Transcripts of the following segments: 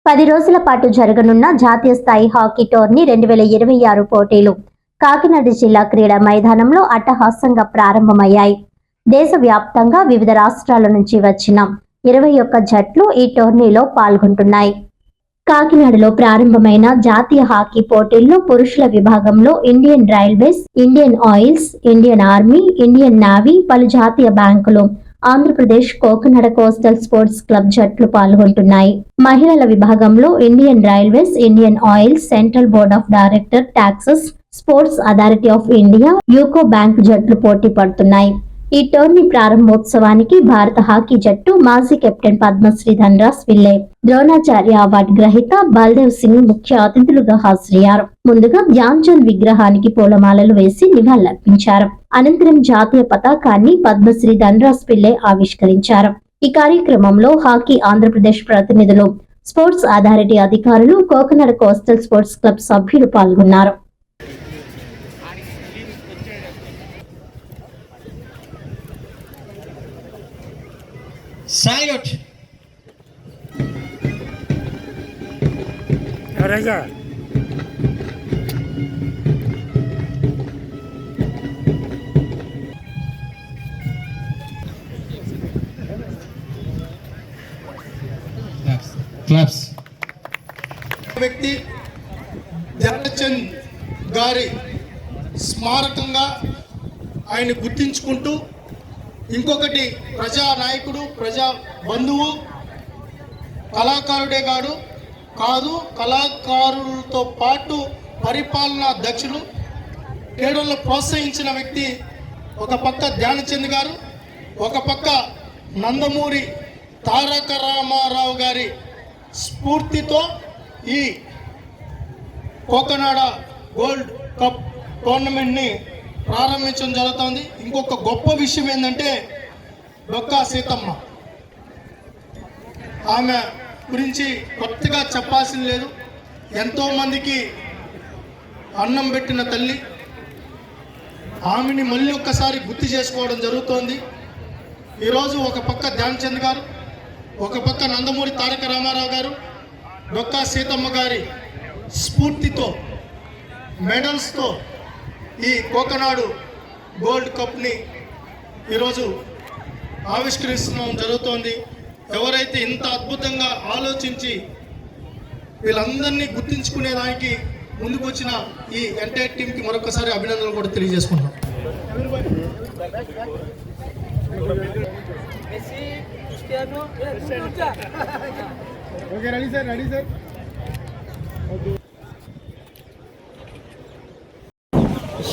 10 రోజుల పాటు జరగనున్న జాతీయ స్థాయి హాకీ టోర్నీ 2026 పోటీలు కాకినాడ జిల్లా క్రీడా మైదానంలో అట్టహాసంగా ప్రారంభమయ్యాయి. దేశవ్యాప్తంగా వివిధ రాష్ట్రాల నుంచి వచ్చిన 21 జట్లు ఈ టోర్నీలో పాల్గొంటున్నాయి. కాకినాడలో ప్రారంభమైన జాతీయ హాకీ పోటీల్లో పురుషుల విభాగంలో Indian railways, Indian oils, Indian army, Indian navy, పలు జాతీయ బ్యాంకులు, ఆంధ్రప్రదేశ్ కోకనడ కోస్టల్ స్పోర్ట్స్ క్లబ్ జట్లు పాల్గొంటున్నాయి. మహిళల విభాగంలో Indian railways, Indian oils, central board of director taxes, sports authority of India, UCO bank జట్లు పోటీ పడుతున్నాయి. ఈ టోర్నీ ప్రారంభోత్సవానికి భారత హాకీ జట్టు మాజీ కెప్టెన్ పద్మశ్రీ ధనరాజ్ పిల్లై, ద్రోణాచార్య అవార్డు గ్రహీత బల్దేవ్ సింగ్ ముఖ్య అతిథులుగా హాజరయ్యారు. ముందుగా ధ్యాన్ చంద్ విగ్రహానికి పూలమాలలు వేసి నివాళులర్పించారు. అనంతరం జాతీయ పతాకాన్ని పద్మశ్రీ ధనరాజ్ పిల్లై ఆవిష్కరించారు. ఈ కార్యక్రమంలో హాకీ ఆంధ్రప్రదేశ్ ప్రతినిధులు, స్పోర్ట్స్ అథారిటీ అధికారులు, కోకనడ కోస్టల్ స్పోర్ట్స్ క్లబ్ సభ్యులు పాల్గొన్నారు. Salute. Raja. Claps. వ్యక్తి ధ్యానచంద్ గారి స్మారకంగా ఆయన గుర్తించుకుంటూ, ఇంకొకటి ప్రజా నాయకుడు, ప్రజా బంధువు, కళాకారుడే కాదు కళాకారులతో పాటు పరిపాలనా దక్షుడు, క్రీడలను ప్రోత్సహించిన వ్యక్తి ఒక పక్క ధ్యానచంద్ గారు, ఒక పక్క నందమూరి తారక రామారావు గారి స్ఫూర్తితో ఈ కోకనాడ గోల్డ్ కప్ టోర్నమెంట్ని ప్రారంభించడం జరుగుతుంది. ఇంకొక గొప్ప విషయం ఏంటంటే డొక్కా సీతమ్మ, ఆమె గురించి కొత్తగా చెప్పాల్సిన లేదు. ఎంతోమందికి అన్నం పెట్టిన తల్లి, ఆమెని మళ్ళీ ఒక్కసారి గుర్తు చేసుకోవడం జరుగుతోంది. ఈరోజు ఒక పక్క ధ్యాన్ చంద్ గారు, ఒక పక్క నందమూరి తారక రామారావు గారు, డొక్కా సీతమ్మ గారి స్ఫూర్తితో, మెడల్స్తో ఈ కోకనాడు గోల్డ్ కప్ని ఈరోజు ఆవిష్కరించడం జరుగుతోంది. ఎవరైతే ఇంత అద్భుతంగా ఆలోచించి వీళ్ళందరినీ గుర్తించుకునేదానికి ముందుకు వచ్చిన ఈ ఎంటైర్ టీంకి మరొకసారి అభినందనలు కూడా తెలియజేసుకుంటాం.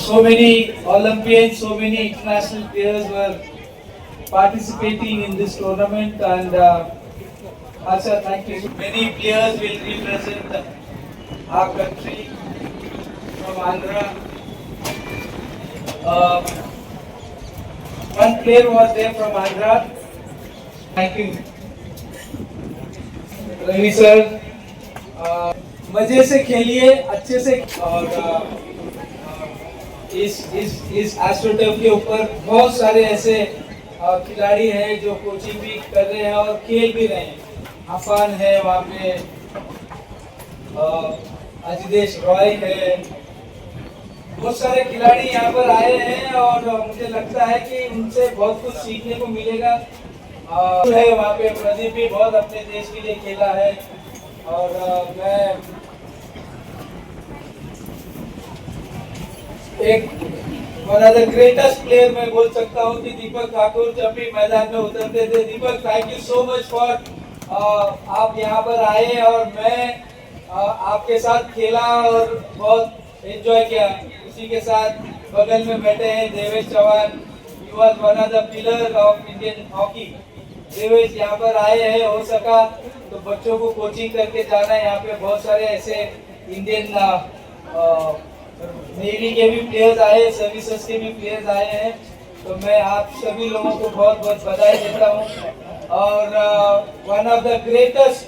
So many Olympians, so many international players were participating in this tournament, and also thank you. Many players will represent our country from Andhra. One player was there from Andhra. Thank you, Ravi sir. मजे से खेलिए, अच्छे से, और इस astroturf के ऊपर बहुत सारे ऐसे खिलाड़ी हैं जो कोचिंग भी कर रहे हैं और खेल भी रहे हैं. अफान है वहाँ पे, अजदेश रॉय है, बहुत सारे खिलाड़ी यहाँ पर आए हैं और मुझे लगता है कि उनसे बहुत कुछ सीखने को मिलेगा. है वहाँ पे प्रदीप भी बहुत अपने देश के लिए खेला है, और मैं एक one of the greatest player मैं बोल सकता हूँ कि दीपक ठाकुर जब भी मैदान में उतरते थे. Deepak, thank you so much for आप यहाँ पर आए और मैं आपके साथ खेला और बहुत एंजॉय किया. उसी के साथ बगल में बैठे हैं Devesh Chauhan, he was one of the pillar of Indian hockey. Devesh यहाँ पर आए हैं, हो सका तो बच्चों को कोचिंग करके जाना है. यहाँ पे बहुत सारे ऐसे इंडियन नेवी के भी प्लेयर्स आए, सर्विसेज के भी प्लेयर्स आए हैं. तो मैं आप सभी लोगों को बहुत बहुत बधाई देता हूँ. और वन ऑफ द ग्रेटेस्ट,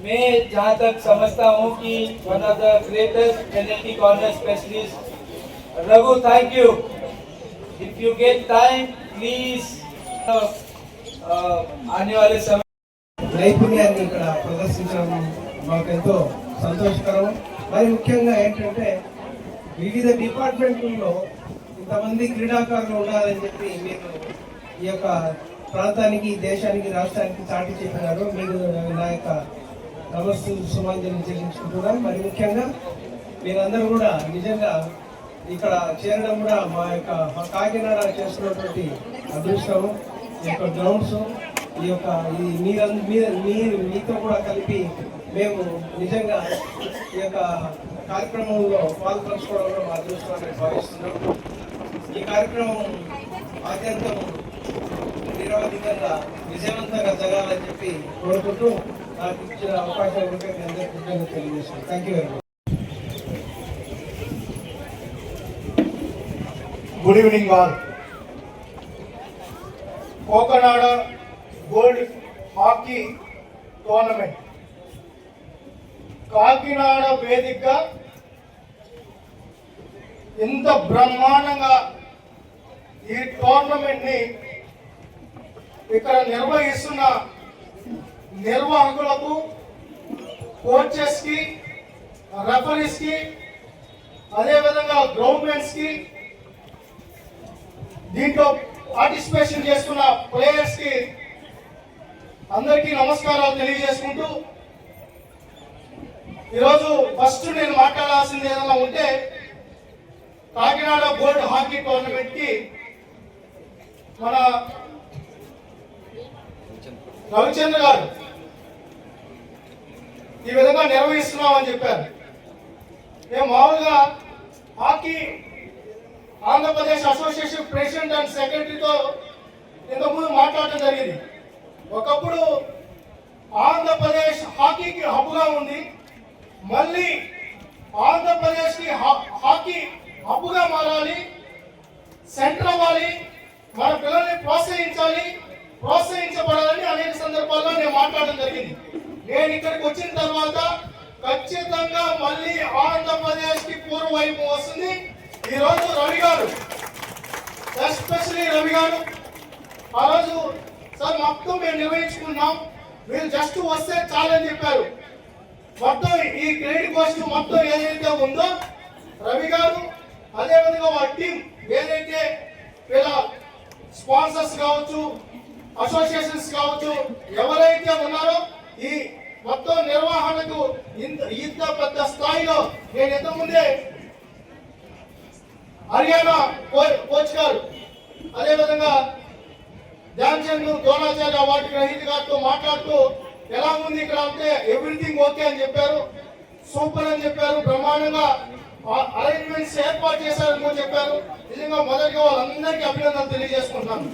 मैं जहाँ तक समझता हूँ कि one of the greatest penalty corner specialist Raghu, thank you. If you get time please आने वाले समय నైపుణ్యాన్ని ఇక్కడ ప్రదర్శించడం మాకెంతో సంతోషకరం. మరి ముఖ్యంగా ఏంటంటే వివిధ డిపార్ట్మెంట్లలో ఇంతమంది క్రీడాకారులు ఉండాలని చెప్పి మీరు ఈ యొక్క ప్రాంతానికి, దేశానికి, రాష్ట్రానికి చాటి చెప్పినారు. మీరు నా యొక్క నమస్తు సుమాంజలి చెల్లించుకుంటున్నాం. మరి ముఖ్యంగా మీరందరూ కూడా నిజంగా ఇక్కడ చేరడం కూడా మా యొక్క కాకినాడ చేస్తున్నటువంటి అదృష్టము. ఈ యొక్క గ్రౌండ్స్, ఈ యొక్క మీతో కూడా కలిపి మేము నిజంగా ఈ యొక్క కార్యక్రమంలో పాల్పంచుకోవడంలో మా అదృష్టాన్ని భావిస్తున్నాం. ఈ కార్యక్రమం అత్యంతం నిరవధికంగా విజయవంతంగా జరగాలని చెప్పి కోరుకుంటూ నాకు ఇచ్చిన అవకాశం తెలియజేస్తున్నాను. Thank you very much. Good evening all. Cocanada gold hockey tournament Kakinada వేదికగా ఇంత బ్రహ్మాండంగా ఈ టోర్నమెంట్ ని ఇక్కడ నిర్వహిస్తున్న నిర్వాహకులకు, కోచెస్ కి, రెఫరీస్ కి, అదేవిధంగా గ్రౌండ్మెన్స్ కి, దీంట్లో పార్టిసిపేషన్ చేస్తున్న ప్లేయర్స్ కి అందరికీ నమస్కారాలు తెలియజేసుకుంటూ, ఈరోజు ఫస్ట్ నేను మాట్లాడాల్సింది ఏదైనా ఉంటే కాకినాడ గోల్డ్ హాకీ టోర్నమెంట్ కి మన రవిచంద్ర గారు ఈ విధంగా నిర్వహిస్తున్నామని చెప్పారు. మేము మామూలుగా hockey Andhra Pradesh association president and సెక్రటరీతో ఇంతకుముందు మాట్లాడటం జరిగింది. ఒకప్పుడు ఆంధ్రప్రదేశ్ హాకీకి హబ్గా ఉంది, మళ్ళీ ఆంధ్రప్రదేశ్కి హాకీ హబ్గా మారాలి, సెంటర్ అవ్వాలి, మన పిల్లల్ని ప్రోత్సహించాలి, ప్రోత్సహించబడాలని అనేక సందర్భాల్లో నేను మాట్లాడడం జరిగింది. నేను ఇక్కడికి వచ్చిన తర్వాత ఖచ్చితంగా మళ్ళీ ఆంధ్రప్రదేశ్ కి పూర్వవైపు వస్తుంది. ఈరోజు రవి గారు, ఎస్పెషలీ రవి గారు ఆ రోజు సార్ మొత్తం మేము నిర్వహించుకున్నాం, మీరు జస్ట్ వస్తే చాలని చెప్పారు. మొత్తం ఈ క్రెడిట్ కోస్ట్ మొత్తం ఏదైతే ఉందో రవి గారు, అదేవిధంగా వాళ్ళ టీం ఏదైతే వీళ్ళ స్పాన్సర్స్ కావచ్చు, అసోసియేషన్స్ కావచ్చు, ఎవరైతే ఉన్నారో ఈ మొత్తం నిర్వహణకు ఇంత పెద్ద స్థాయిలో నేను ఇంతకుముందే హర్యానా కోచ్ గారు, అదేవిధంగా ధ్యాన్ చంద్ ద్రోణాచార్య అవార్డు గ్రహీత గారితో మాట్లాడుతూ ఎలా ఉంది ఇక్కడ అంటే ఎవ్రీథింగ్ ఓకే అని చెప్పారు, సూపర్ అని చెప్పారు, బ్రహ్మాండంగా అరేంజ్మెంట్స్ ఏర్పాటు చేశారని చెప్పారు. నిజంగా మొదటిగా వాళ్ళందరికీ అభినందనలు తెలియజేసుకుంటాను.